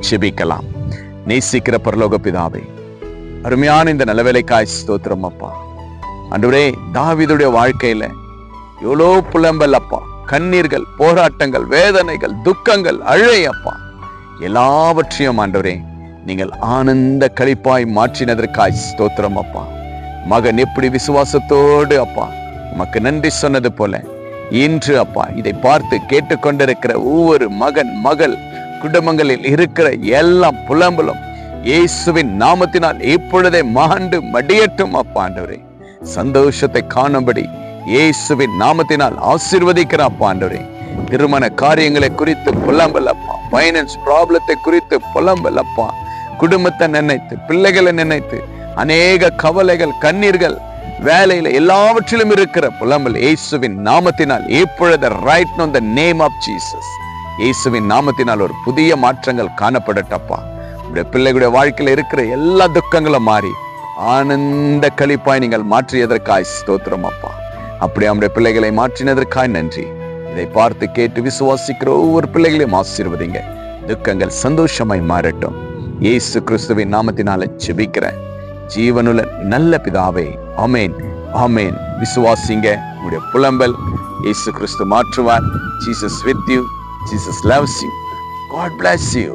ஜெபிக்கலாம். நேசிக்கிற பரலோக பிதாவே, அருமையான இந்த நல்லவேளைக்காய் ஸ்தோத்திரம் அப்பா. ஆண்டவரே, தாவீதுடைய வாழ்க்கையில எவ்வளோ புலம்பல் அப்பா, கண்ணீர்கள், போராட்டங்கள், வேதனைகள், துக்கங்கள், அழை அப்பா, எல்லாவற்றையும் ஆண்டவரே நீங்கள் ஆனந்த களிப்பாய் மாற்றினதற்காய் ஸ்தோத்திரம் அப்பா. மகன் எப்படி விசுவாசத்தோடு அப்பா உமக்கு நன்றி சொன்னது போல இன்று அப்பா இதை பார்த்து கேட்டுக்கொண்டிருக்கிற ஒவ்வொரு மகன் மகள் குடும்பங்களில் இருக்கிற எல்லா புலம்பலும் இயேசுவின் நாமத்தினால் இப்பொழுதே மாண்டு மடியட்டும் அப்பா. ஆண்டவரே, சந்தோஷத்தை காணும்படி இயேசுவின் நாமத்தினால் ஆசீர்வதிக்கிற அப்பா. ஆண்டவரே, திருமண காரியங்களை குறித்து புலம்பல் அப்பா, பைனான்ஸ் ப்ராப்ளத்தை குறித்து புலம்பல் அப்பா, குடும்பத்தை நினைத்து, பிள்ளைகளை நினைத்து அநேக கவலைகள், கண்ணீர்கள், வேலையில எல்லாவற்றிலும் இருக்கிற புலம்பல் இயேசுவின் நாமத்தினால் இப்பொழுது right know the name of Jesus, இயேசுவின் நாமத்தினால் ஒரு புதிய மாற்றங்கள் காணப்படட்டப்பா. உங்களுடைய பிள்ளைகளுடைய வாழ்க்கையில இருக்கிற எல்லா துக்கங்களும் மாறி ஆனந்த களிப்பாய் நீங்கள் மாற்றியதற்காய் ஸ்தோத்திரம் அப்பா. அப்படி நம்முடைய பிள்ளைகளை மாற்றினதற்காய் நன்றி. இதை பார்த்து கேட்டு விசுவாசிக்கிற ஒவ்வொரு பிள்ளைகளையும் ஆசீர்வதிங்க. துக்கங்கள் சந்தோஷமாய் மாறட்டும். இயேசு கிறிஸ்துவின் நாமத்தினால ஜெபிக்கிறேன் ஜீவனுள்ள நல்ல பிதாவே, ஆமென், ஆமென். விசுவாசிங்க. உங்களுடைய புலம்பல் இயேசு கிறிஸ்து மாற்றுவார். Jesus with you. Jesus loves you. God bless you.